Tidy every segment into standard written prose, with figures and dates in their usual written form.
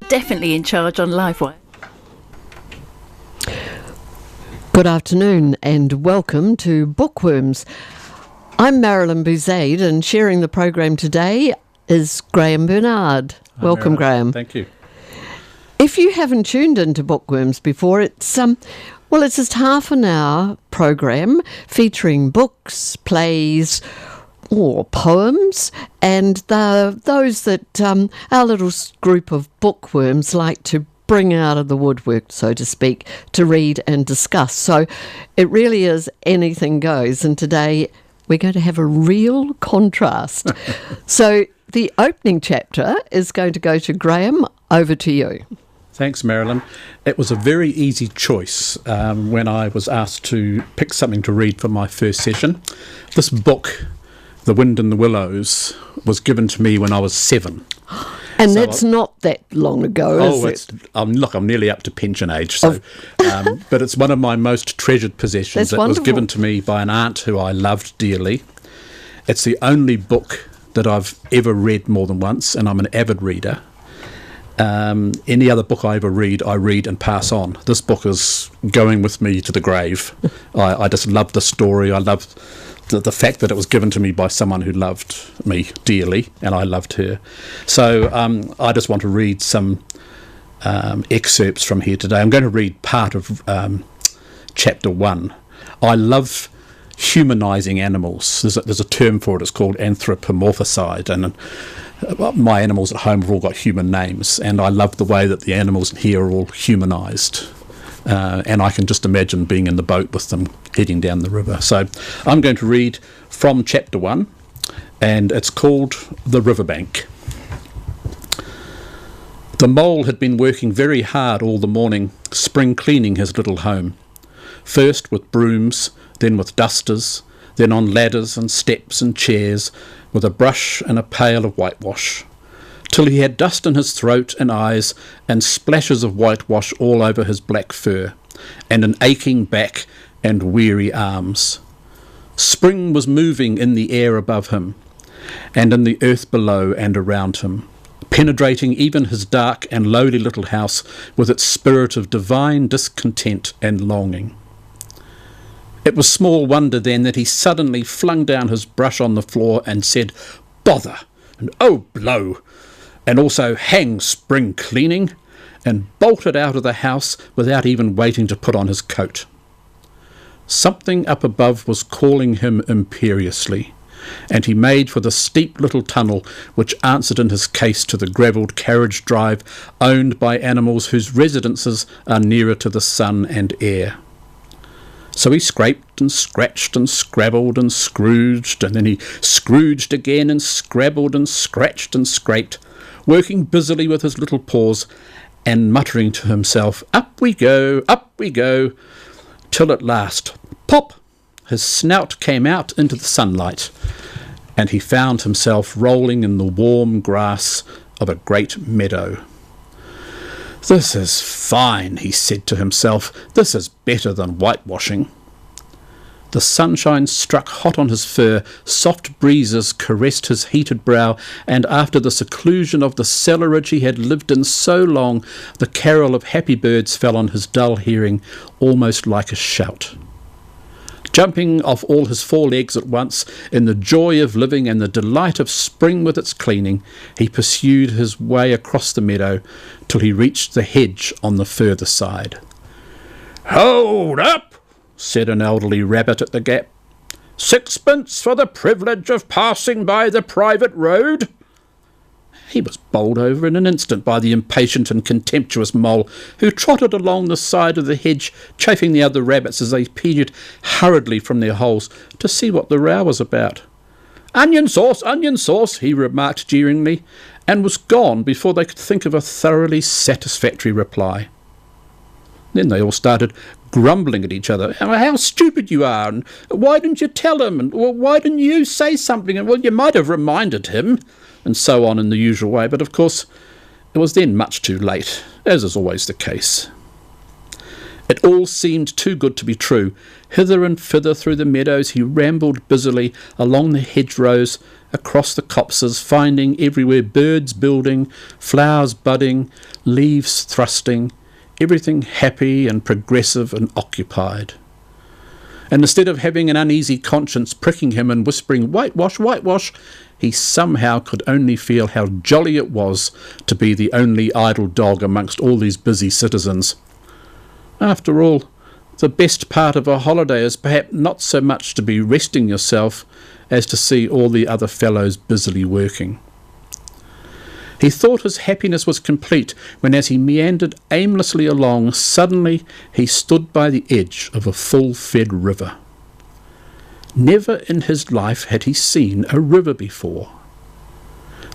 definitely in charge on Livewire. Good afternoon and welcome to Bookworms. I'm Marilyn Bouzade, and sharing the program today is Graham Bernard. Welcome, Marilyn. Graham. Thank you. If you haven't tuned into Bookworms before, it's just half an hour program featuring books, plays, or poems, and those that our little group of bookworms like to bring out of the woodwork, so to speak, to read and discuss. So it really is anything goes, and today we're going to have a real contrast. So the opening chapter is going to go to Graham. Over to you. Thanks, Marilyn. It was a very easy choice when I was asked to pick something to read for my first session. This book, The Wind in the Willows, was given to me when I was 7. And so that's not that long ago, is it? I'm nearly up to pension age, so but it's one of my most treasured possessions. It was given to me by an aunt who I loved dearly. It's the only book that I've ever read more than once, and I'm an avid reader. Any other book I ever read, I read and pass on. This book is going with me to the grave. I just love the story. I love the fact that it was given to me by someone who loved me dearly, and I loved her. So I just want to read some excerpts from here today. I'm going to read part of chapter 1. I love humanising animals. There's a term for it. It's called anthropomorphicide, and my animals at home have all got human names, and I love the way that the animals here are all humanised. And I can just imagine being in the boat with them heading down the river. So I'm going to read from chapter 1, and it's called The Riverbank. The mole had been working very hard all the morning, spring cleaning his little home. First with brooms, then with dusters, then on ladders and steps and chairs, with a brush and a pail of whitewash, till he had dust in his throat and eyes and splashes of whitewash all over his black fur, and an aching back and weary arms. Spring was moving in the air above him, and in the earth below and around him, penetrating even his dark and lowly little house with its spirit of divine discontent and longing. It was small wonder then that he suddenly flung down his brush on the floor and said, "Bother!" and "Oh, blow!" and also "Hang spring cleaning!" and bolted out of the house without even waiting to put on his coat. Something up above was calling him imperiously, and he made for the steep little tunnel which answered in his case to the gravelled carriage drive owned by animals whose residences are nearer to the sun and air. So he scraped and scratched and scrabbled and scrooged, and then he scrooged again and scrabbled and scratched and scraped, working busily with his little paws and muttering to himself, up we go, till at last, pop, his snout came out into the sunlight, and he found himself rolling in the warm grass of a great meadow. "This is fine," he said to himself. "This is better than whitewashing." The sunshine struck hot on his fur, soft breezes caressed his heated brow, and after the seclusion of the cellarage he had lived in so long, the carol of happy birds fell on his dull hearing, almost like a shout. Jumping off all his 4 legs at once, in the joy of living and the delight of spring with its cleaning, he pursued his way across the meadow till he reached the hedge on the further side. "Hold up!" said an elderly rabbit at the gap. "Sixpence for the privilege of passing by the private road." He was bowled over in an instant by the impatient and contemptuous mole, who trotted along the side of the hedge, chaffing the other rabbits as they peered hurriedly from their holes to see what the row was about. onion sauce," he remarked jeeringly, and was gone before they could think of a thoroughly satisfactory reply. Then they all started grumbling at each other. "How stupid you are, and why didn't you tell him, and why didn't you say something, and well, you might have reminded him," and so on in the usual way. But of course it was then much too late, as is always the case. It all seemed too good to be true. Hither and thither through the meadows he rambled busily, along the hedgerows, across the copses, finding everywhere birds building, flowers budding, leaves thrusting, everything happy and progressive and occupied. And instead of having an uneasy conscience pricking him and whispering, "Whitewash, whitewash," he somehow could only feel how jolly it was to be the only idle dog amongst all these busy citizens. After all, the best part of a holiday is perhaps not so much to be resting yourself as to see all the other fellows busily working. He thought his happiness was complete when, as he meandered aimlessly along, suddenly he stood by the edge of a full-fed river. Never in his life had he seen a river before.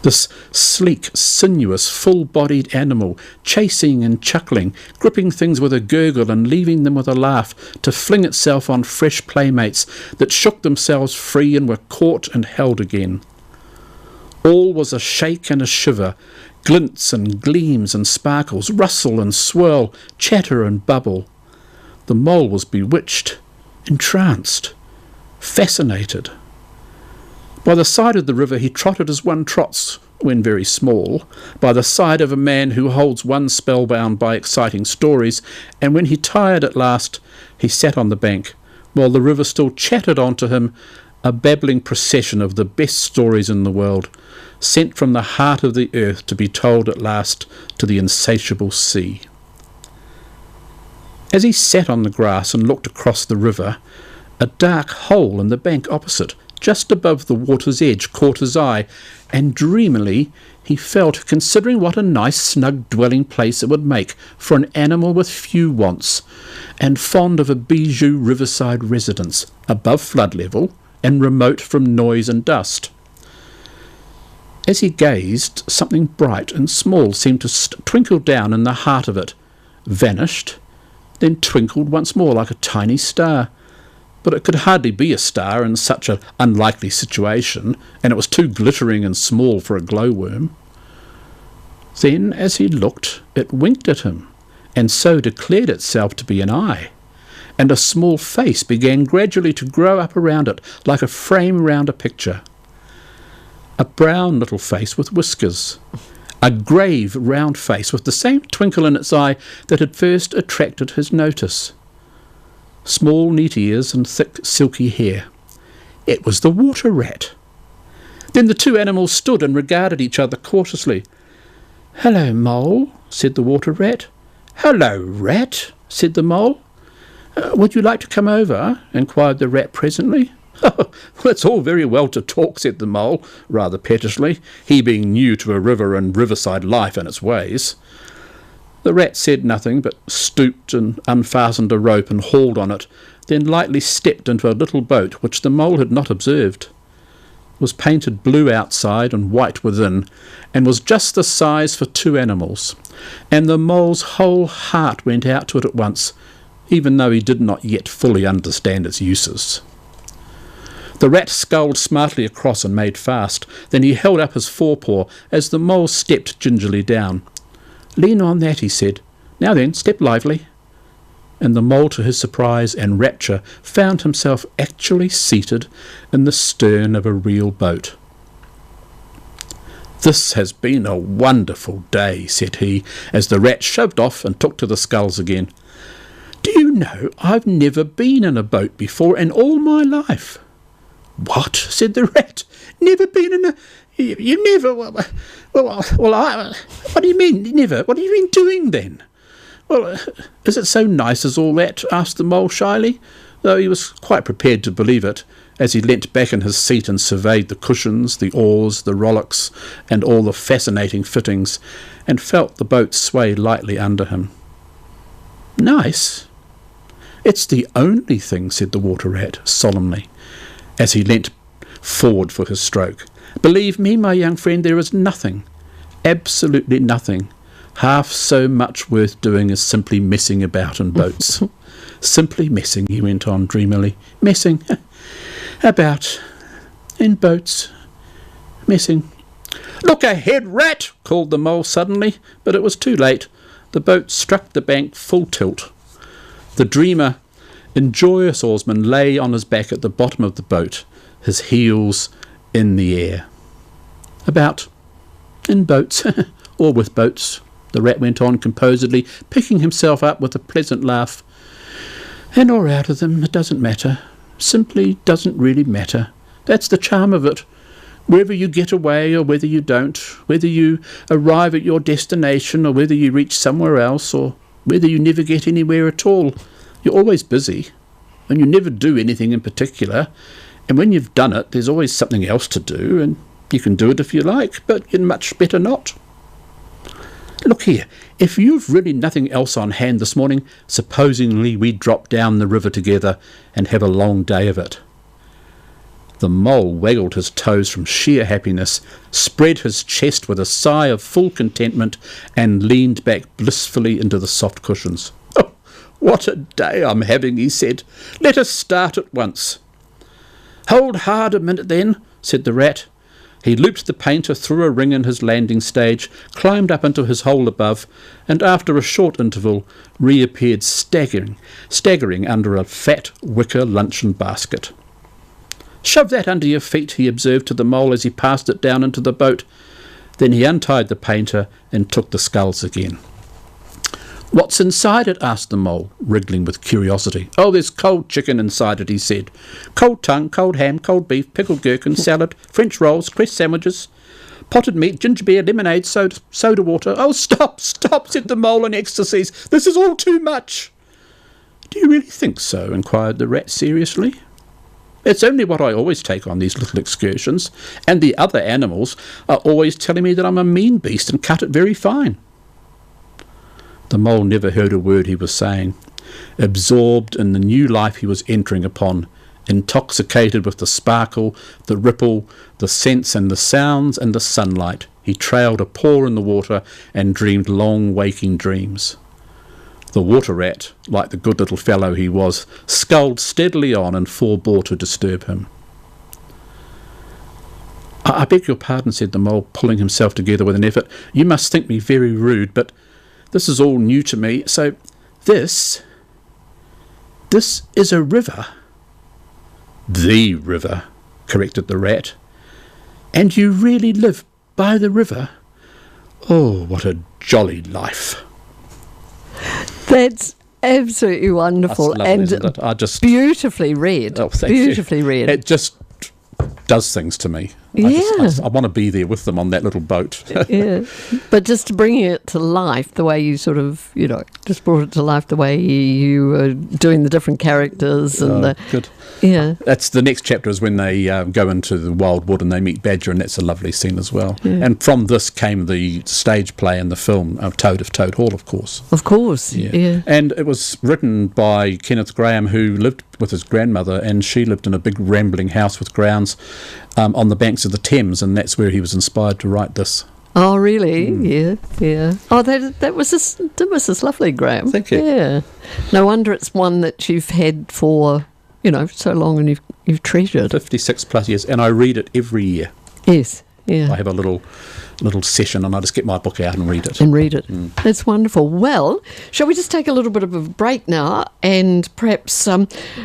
This sleek, sinuous, full-bodied animal, chasing and chuckling, gripping things with a gurgle and leaving them with a laugh, to fling itself on fresh playmates that shook themselves free and were caught and held again. All was a shake and a shiver, glints and gleams and sparkles, rustle and swirl, chatter and bubble. The mole was bewitched, entranced, fascinated. By the side of the river he trotted as one trots, when very small, by the side of a man who holds one spellbound by exciting stories, and when he tired at last, he sat on the bank, while the river still chattered on to him, a babbling procession of the best stories in the world, sent from the heart of the earth to be told at last to the insatiable sea. As he sat on the grass and looked across the river, a dark hole in the bank opposite, just above the water's edge, caught his eye, and dreamily he fell to considering what a nice snug dwelling place it would make for an animal with few wants, and fond of a bijou riverside residence, above flood level, and remote from noise and dust. As he gazed, something bright and small seemed to twinkle down in the heart of it, vanished, then twinkled once more like a tiny star. But it could hardly be a star in such an unlikely situation, and it was too glittering and small for a glowworm. Then, as he looked, it winked at him, and so declared itself to be an eye, and a small face began gradually to grow up around it, like a frame round a picture. A brown little face with whiskers, a grave round face with the same twinkle in its eye that had first attracted his notice. Small neat ears and thick silky hair. It was the water rat. Then the two animals stood and regarded each other cautiously. "Hello, mole," said the water rat. "Hello, rat," said the mole. "Would you like to come over?" inquired the rat presently. "Oh, well, it's all very well to talk," said the mole, rather pettishly, he being new to a river and riverside life and its ways. The rat said nothing, but stooped and unfastened a rope and hauled on it, then lightly stepped into a little boat which the mole had not observed. It was painted blue outside and white within, and was just the size for two animals, and the mole's whole heart went out to it at once, even though he did not yet fully understand its uses. The rat sculled smartly across and made fast. Then he held up his forepaw as the mole stepped gingerly down. "Lean on that," he said. "Now then, step lively." And the mole, to his surprise and rapture, found himself actually seated in the stern of a real boat. "This has been a wonderful day," said he, as the rat shoved off and took to the sculls again. "Do you know, I've never been in a boat before in all my life." "What?" said the rat. "Never been in a... You never... Well, what do you mean, never? What have you been doing, then?" "Well, is it so nice as all that?" asked the mole shyly, though he was quite prepared to believe it, as he leant back in his seat and surveyed the cushions, the oars, the rowlocks, and all the fascinating fittings, and felt the boat sway lightly under him. "Nice? It's the only thing," said the water rat solemnly, as he leant forward for his stroke. "Believe me, my young friend, there is nothing, absolutely nothing, half so much worth doing as simply messing about in boats." "Simply messing," he went on dreamily. "Messing about in boats. Messing." "Look ahead, rat!" called the mole suddenly, but it was too late. The boat struck the bank full tilt. The dreamer, in joyous oarsman, lay on his back at the bottom of the boat, his heels in the air. About in boats, or with boats, the rat went on composedly, picking himself up with a pleasant laugh. In or out of them, it doesn't matter. Simply doesn't really matter. That's the charm of it. Whether you get away or whether you don't, whether you arrive at your destination or whether you reach somewhere else or whether you never get anywhere at all, you're always busy, and you never do anything in particular, and when you've done it, there's always something else to do, and you can do it if you like, but you'd much better not. Look here, if you've really nothing else on hand this morning, supposingly we drop down the river together and have a long day of it. The mole waggled his toes from sheer happiness, spread his chest with a sigh of full contentment, and leaned back blissfully into the soft cushions. "Oh, what a day I'm having," he said. "Let us start at once." "Hold hard a minute then," said the rat. He looped the painter through a ring in his landing stage, climbed up into his hole above, and after a short interval reappeared staggering under a fat wicker luncheon basket. "Shove that under your feet," he observed to the mole as he passed it down into the boat. Then he untied the painter and took the sculls again. "What's inside it?" asked the mole, wriggling with curiosity. "Oh, there's cold chicken inside it," he said. "Cold tongue, cold ham, cold beef, pickled gherkin, salad, French rolls, cress sandwiches, potted meat, ginger beer, lemonade, soda water." "Oh, stop, stop," said the mole in ecstasies. "This is all too much." "Do you really think so?" inquired the rat seriously. "It's only what I always take on these little excursions, and the other animals are always telling me that I'm a mean beast and cut it very fine." The mole never heard a word he was saying, absorbed in the new life he was entering upon, intoxicated with the sparkle, the ripple, the scents and the sounds and the sunlight. He trailed a paw in the water and dreamed long waking dreams. The water rat, like the good little fellow he was, sculled steadily on and forbore to disturb him. I beg your pardon," said the mole, pulling himself together with an effort. "You must think me very rude, but this is all new to me. So this is a river." "The river," corrected the rat. "And you really live by the river? Oh, what a jolly life." That's absolutely wonderful. That's lovely, and isn't it? Beautifully read. Oh, thank beautifully you. read. It just does things to me. Yeah. I want to be there with them on that little boat. Yeah, but just bringing it to life the way you sort of, just brought it to life the way you were doing the different characters and good. Yeah. That's the next chapter is when they go into the wild wood and they meet Badger, and that's a lovely scene as well. Yeah. And from this came the stage play and the film Toad of Toad Hall, of course. Of course, yeah. And it was written by Kenneth Grahame, who lived with his grandmother, and she lived in a big rambling house with grounds on the banks of the Thames, and that's where he was inspired to write this. Oh, really? Yeah. Oh, that was this lovely, Graham. Thank you. Yeah. No wonder it's one that you've had for, so long, and you've treasured. 56 plus years, and I read it every year. Yes, yeah. I have a little session, and I just get my book out and read it. That's wonderful. Well, shall we just take a little bit of a break now, and perhaps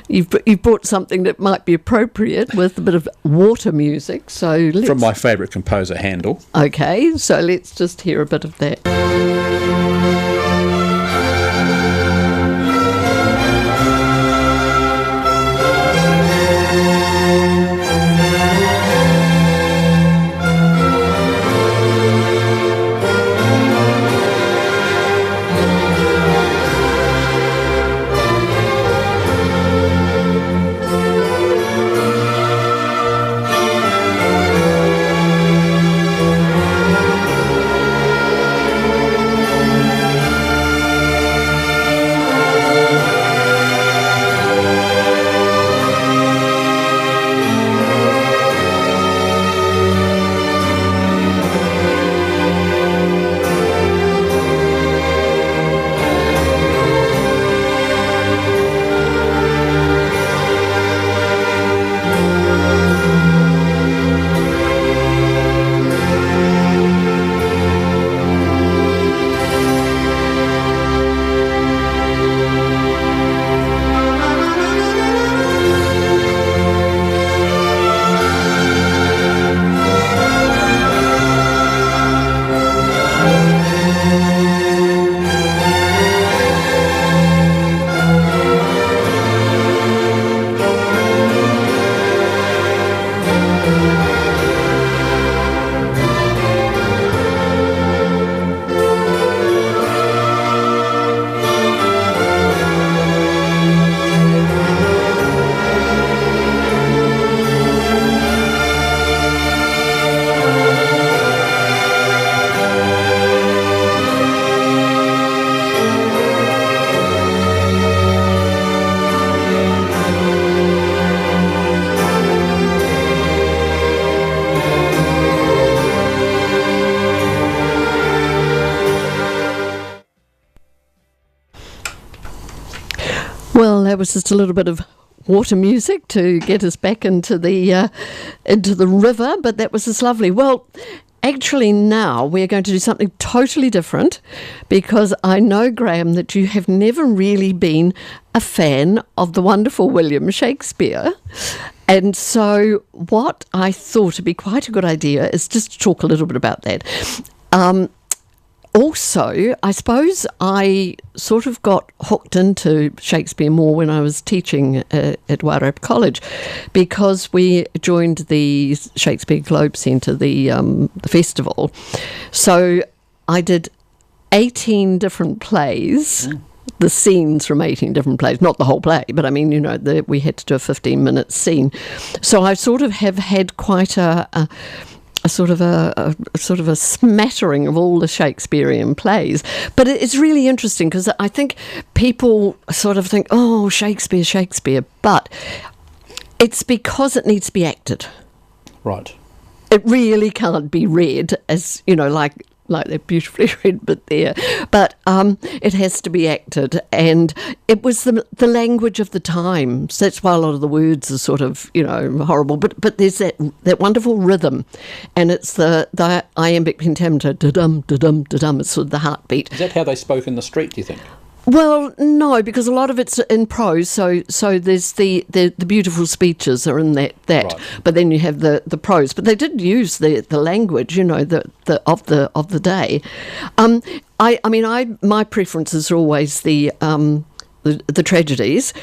you've brought something that might be appropriate with a bit of water music. So from my favourite composer, Handel. Okay, so let's just hear a bit of that. that was just a little bit of water music to get us back into the river, but that was just lovely. Well, actually now we're going to do something totally different, because I know, Graham, that you have never really been a fan of the wonderful William Shakespeare. And so what I thought would be quite a good idea is just to talk a little bit about that. Also, I suppose I sort of got hooked into Shakespeare more when I was teaching at Wairarapa College, because we joined the Shakespeare Globe Centre, the festival. So I did 18 different plays, the scenes from 18 different plays, not the whole play, but I mean, we had to do a 15-minute scene. So I sort of have had quite a sort of a smattering of all the Shakespearean plays. But it's really interesting, because I think people sort of think, oh, Shakespeare, but it's because it needs to be acted. Right. It really can't be read as, like they're beautifully read but there. But it has to be acted. And it was the language of the times. That's why a lot of the words are sort of, horrible. But there's that wonderful rhythm. And it's the iambic pentameter, da-dum, da-dum, da-dum. It's sort of the heartbeat. Is that how they spoke in the street, do you think? Well, no, because a lot of it's in prose, so there's the beautiful speeches are in that, Right. But then you have the prose. But they did use the language, of the day. My preferences are always the tragedies.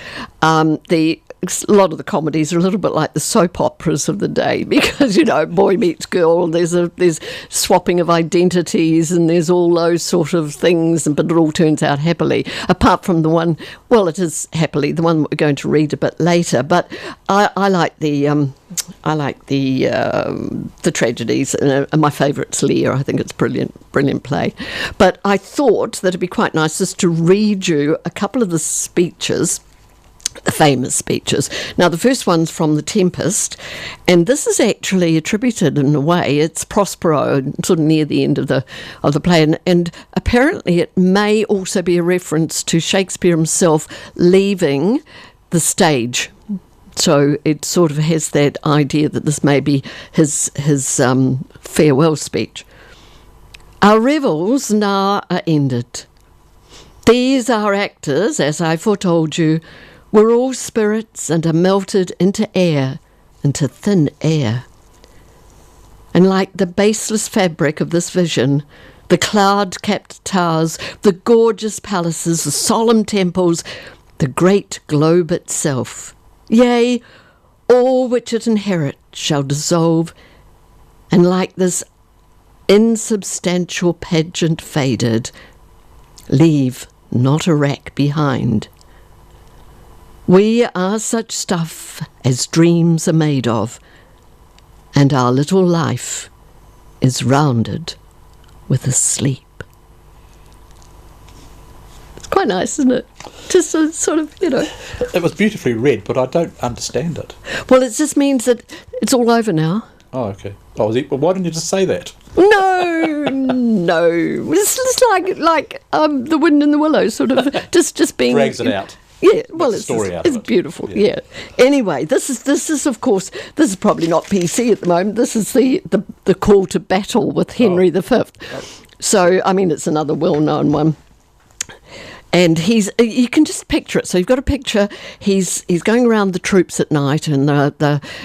A lot of the comedies are a little bit like the soap operas of the day, because boy meets girl, there's swapping of identities, and there's all those sort of things, but it all turns out happily. Apart from the one, well, it is happily, the one we're going to read a bit later. But I like the tragedies, and my favourite's Lear. I think it's brilliant play. But I thought that it'd be quite nice just to read you a couple of the speeches, the famous speeches. Now, the first one's from The Tempest, and this is actually attributed in a way. It's Prospero, sort of near the end of the play, and apparently it may also be a reference to Shakespeare himself leaving the stage. So it sort of has that idea that this may be his farewell speech. Our revels now are ended. These our actors, as I foretold you, we're all spirits and are melted into air, into thin air. And like the baseless fabric of this vision, the cloud-capped towers, the gorgeous palaces, the solemn temples, the great globe itself, yea, all which it inherits shall dissolve, and like this insubstantial pageant faded, leave not a wreck behind. We are such stuff as dreams are made of, and our little life is rounded with a sleep. It's quite nice, isn't it? Just sort of, It was beautifully read, but I don't understand it. Well, it just means that it's all over now. Oh, okay. Well, why didn't you just say that? No. It's just like the wind in the willows, sort of just being... Drags it out. Yeah, well, it's it. beautiful. Yeah. Anyway, this is of course, this is probably not PC at the moment. This is the call to battle with Henry V. Oh. So I mean, it's another well-known one. And you can just picture it. So you've got a picture. He's going around the troops at night, and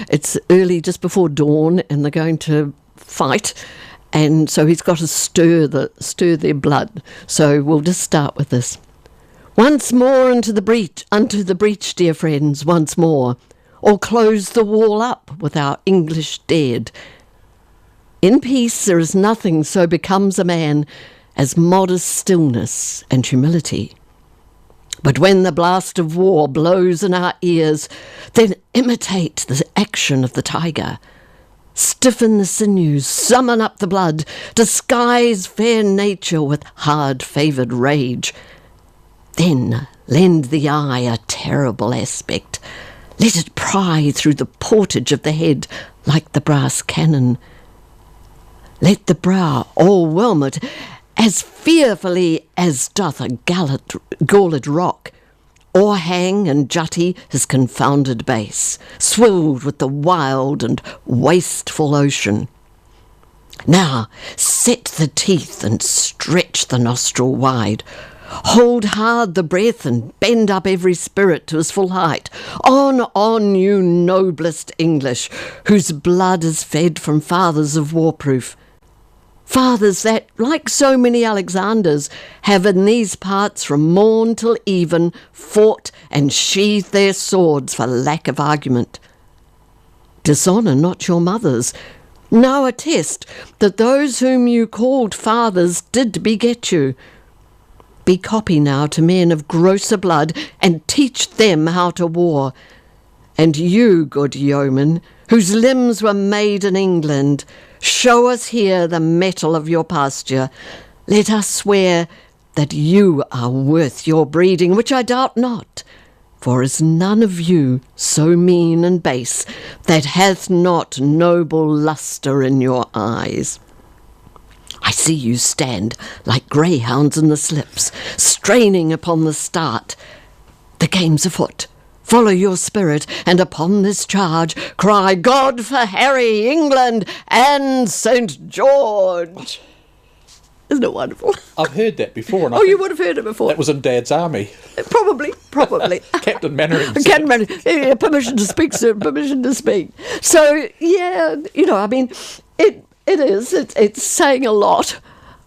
it's early, just before dawn, and they're going to fight. And so he's got to stir their blood. So we'll just start with this. Once more unto the breach, dear friends, once more, or close the wall up with our English dead. In peace there is nothing so becomes a man as modest stillness and humility. But when the blast of war blows in our ears, then imitate the action of the tiger. Stiffen the sinews, summon up the blood, disguise fair nature with hard-favoured rage. Then lend the eye a terrible aspect. Let it pry through the portage of the head like the brass cannon. Let the brow o'erwhelm it as fearfully as doth a galled rock, Or hang and jutty his confounded base, swilled with the wild and wasteful ocean. Now set the teeth and stretch the nostril wide. Hold hard the breath and bend up every spirit to his full height. On, you noblest English, whose blood is fed from fathers of warproof. Fathers that, like so many Alexanders, have in these parts from morn till even fought and sheathed their swords for lack of argument. Dishonour not your mothers. Now attest that those whom you called fathers did beget you. Be copy now to men of grosser blood, and teach them how to war. And you, good yeoman, whose limbs were made in England, show us here the mettle of your pasture. Let us swear that you are worth your breeding, which I doubt not. For is none of you so mean and base that hath not noble lustre in your eyes. I see you stand like greyhounds in the slips, straining upon the start. The game's afoot. Follow your spirit, and upon this charge cry, God for Harry, England, and St. George. Isn't it wonderful? I've heard that before. And You would have heard it before. That was in Dad's army. Probably. Captain Mannering. Captain Mannering. Yeah, permission to speak, sir, permission to speak. So, yeah, I mean, it is. It's saying a lot,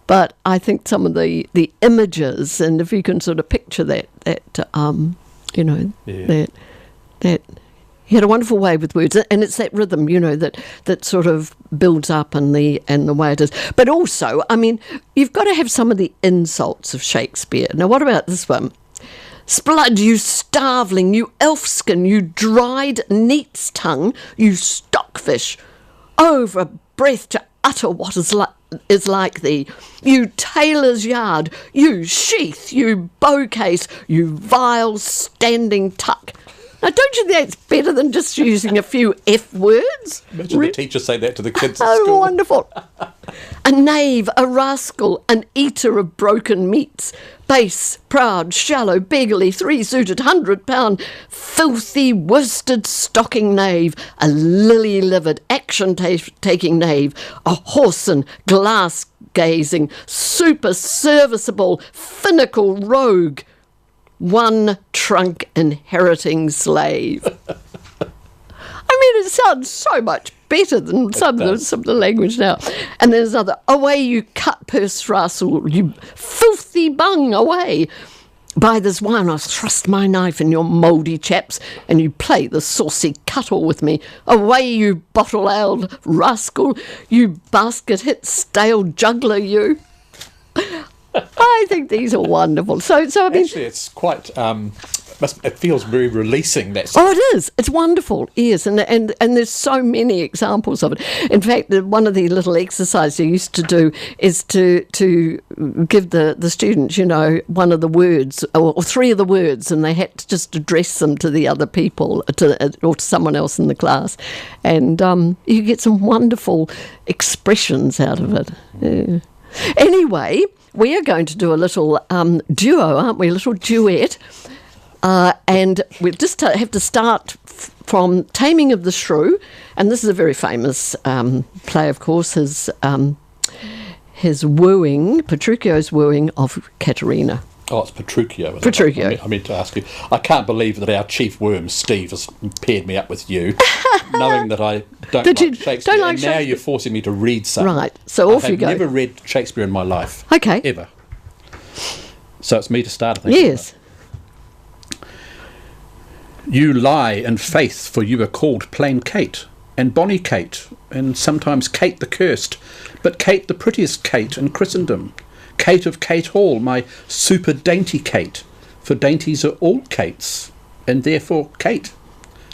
but I think some of the images, and if you can sort of picture that he had a wonderful way with words, and it's that rhythm, that sort of builds up and the way it is. But also, I mean, you've got to have some of the insults of Shakespeare. Now, what about this one? Splud, you starveling, you elfskin, you dried neat's tongue, you stockfish, over breath to utter what is like thee, you tailor's yard, you sheath, you bowcase, you vile standing tuck. Now, don't you think that's better than just using a few F words? Imagine the teachers say that to the kids at Oh, school. wonderful. A knave, a rascal, an eater of broken meats, base, proud, shallow, beggarly, three-suited, 100-pound, filthy, worsted stocking knave, a lily-livered, action-taking knave, a whoreson, glass-gazing, super-serviceable, finical rogue, one trunk inheriting slave. I mean, it sounds so much better than some of the language now. And there's another, away you cut-purse rascal, you filthy bung, away. By this wine I'll thrust my knife in your mouldy chaps, and you play the saucy cuttle with me. Away you bottle-aled rascal, you basket-hit stale juggler, you. I think these are wonderful. So I mean, actually, it's quite. It feels very releasing. That. Oh, it is. It's wonderful. Yes, and there's so many examples of it. In fact, one of the little exercises you used to do is to give the students, one of the words or three of the words, and they had to just address them to the other people or to someone else in the class, and you get some wonderful expressions out of it. Yeah. Anyway, we are going to do a little duo, aren't we? A little duet. And we'll just have to start from Taming of the Shrew. And this is a very famous play, of course, his wooing, Petruchio's wooing of Caterina. Oh, it's Petruchio. Petruchio. I meant to ask you. I can't believe that our chief worm, Steve, has paired me up with you, knowing that I don't like Shakespeare. Don't like and Shakespeare. Now you're forcing me to read something. Right, so off you go. I've never read Shakespeare in my life. Okay. Ever. So it's me to start, I think. Yes. You lie in faith, for you are called plain Kate, and bonny Kate, and sometimes Kate the cursed, but Kate the prettiest Kate in Christendom. Kate of Kate Hall, my super dainty Kate, for dainties are all Kates, and therefore Kate.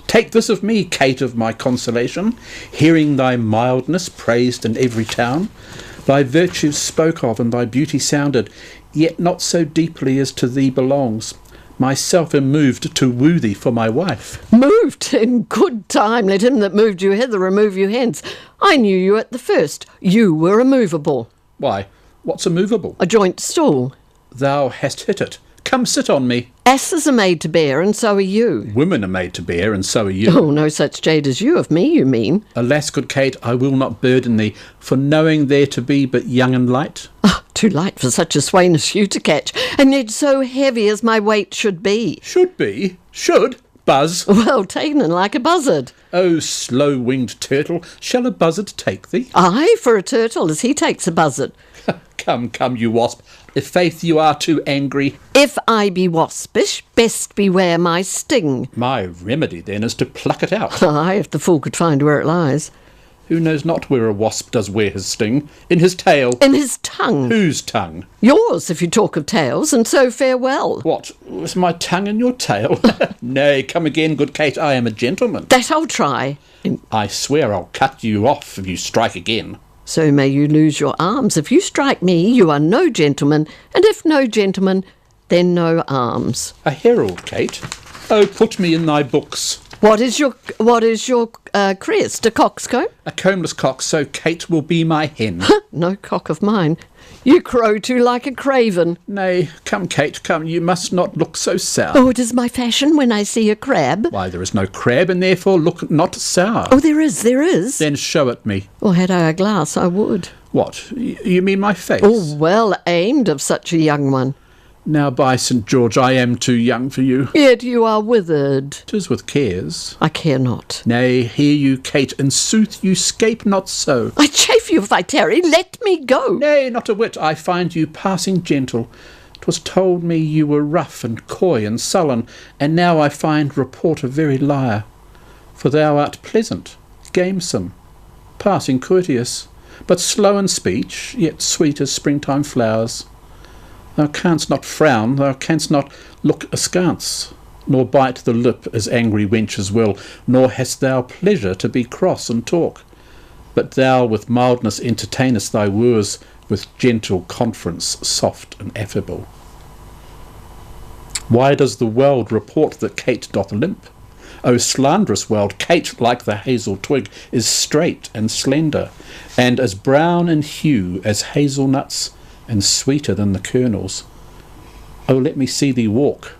Take this of me, Kate of my consolation, hearing thy mildness praised in every town, thy virtues spoke of and thy beauty sounded, yet not so deeply as to thee belongs. Myself am moved to woo thee for my wife. Moved in good time, let him that moved you hither remove you hence. I knew you at the first, you were immovable. Why, what's immovable? A joint stool. Thou hast hit it, Come sit on me. Asses are made to bear, and so are you. Women are made to bear, and so are you. Oh, no such jade as you of me, you mean? Alas, good Kate, I will not burden thee, for knowing there to be but young and light. Oh, too light for such a swain as you to catch, and yet so heavy as my weight should be. Should be? Should? Buzz. Well ta'en like a buzzard. Oh, slow-winged turtle, shall a buzzard take thee? Aye, for a turtle, as he takes a buzzard. Come, come, you wasp, if faith you are too angry. If I be waspish, best beware my sting. My remedy, then, is to pluck it out. Aye, if the fool could find where it lies. Who knows not where a wasp does wear his sting? In his tail. In his tongue. Whose tongue? Yours, if you talk of tails, and so farewell. What, was my tongue in your tail? Nay, come again, good Kate, I am a gentleman. That I'll try. I swear I'll cut you off if you strike again. So may you lose your arms. If you strike me, you are no gentleman, and if no gentleman, then no arms. A herald, Kate. Oh, put me in thy books. What is your crest? A coxcomb? A combless cock, so Kate will be my hen. No cock of mine. You crow too like a craven. Nay, come, Kate, come, you must not look so sour. Oh, it is my fashion when I see a crab. Why, there is no crab, and therefore look not sour. Oh, there is. Then show it me. Or had I a glass, I would. What, you mean my face? Oh, well aimed of such a young one. Now, by St. George, I am too young for you. Yet you are withered. 'Tis with cares. I care not. Nay, hear you, Kate, in sooth you scape not so. I chafe you if I tarry, let me go. Nay, not a whit, I find you passing gentle. 'Twas told me you were rough and coy and sullen, and now I find report a very liar. For thou art pleasant, gamesome, passing courteous, but slow in speech, yet sweet as springtime flowers. Thou canst not frown, thou canst not look askance, nor bite the lip as angry wenches will, nor hast thou pleasure to be cross and talk. But thou with mildness entertainest thy wooers, with gentle conference soft and affable. Why does the world report that Kate doth limp? O slanderous world, Kate, like the hazel twig, is straight and slender, and as brown in hue as hazelnuts, and sweeter than the kernels. Oh, let me see thee walk.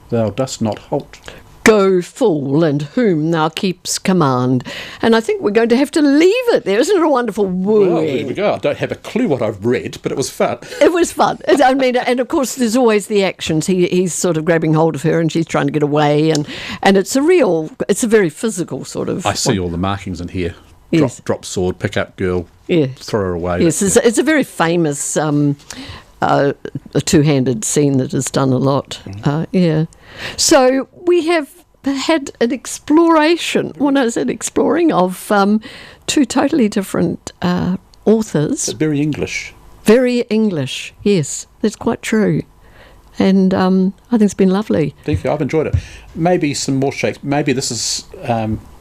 Thou dost not halt. Go, fool, and whom thou keeps command. And I think we're going to have to leave it there. Isn't it a wonderful word? Well, there we go. I don't have a clue what I've read, but it was fun. It was fun. I mean, and of course, there's always the actions. He's sort of grabbing hold of her, and she's trying to get away, and it's a very physical sort of. I see all the markings in here. Yes. Drop sword, pick up girl, throw her away. Yes, it's a very famous a two-handed scene that is done a lot. So we have had an exploration, when I said exploring, of two totally different authors. But very English. Very English, yes, that's quite true. And I think it's been lovely. Thank you, I've enjoyed it. Maybe some more Shakespeare. Maybe this is...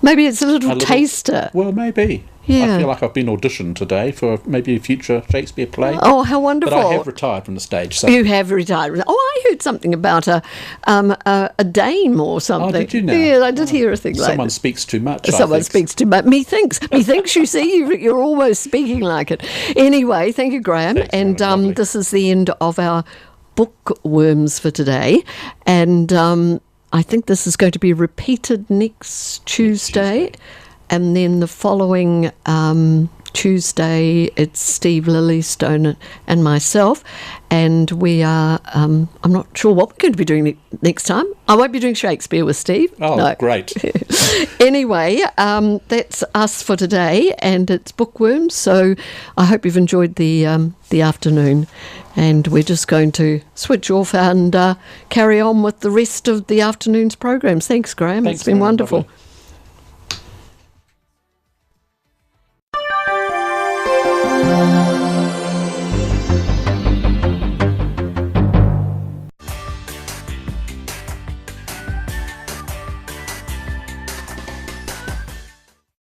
maybe it's a little taster. Well, maybe. Yeah. I feel like I've been auditioned today for maybe a future Shakespeare play. Oh, how wonderful. But I have retired from the stage. So. You have retired. Oh, I heard something about a dame or something. Oh, did you now? Yeah, I did hear a thing like that. Someone speaks too much, Someone speaks too much. Methinks, you see, you're almost speaking like it. Anyway, thank you, Graham. Thanks, and this is the end of our Bookworms for today. And I think this is going to be repeated next Tuesday. And then the following Tuesday, it's Steve Lillystone and myself. And we are, I'm not sure what we're going to be doing next time. I won't be doing Shakespeare with Steve. Oh, no. Great. Anyway, that's us for today. And it's Bookworms. So I hope you've enjoyed the afternoon. And we're just going to switch off and carry on with the rest of the afternoon's programs. Thanks, Graham. Thanks, it's been wonderful. Lovely.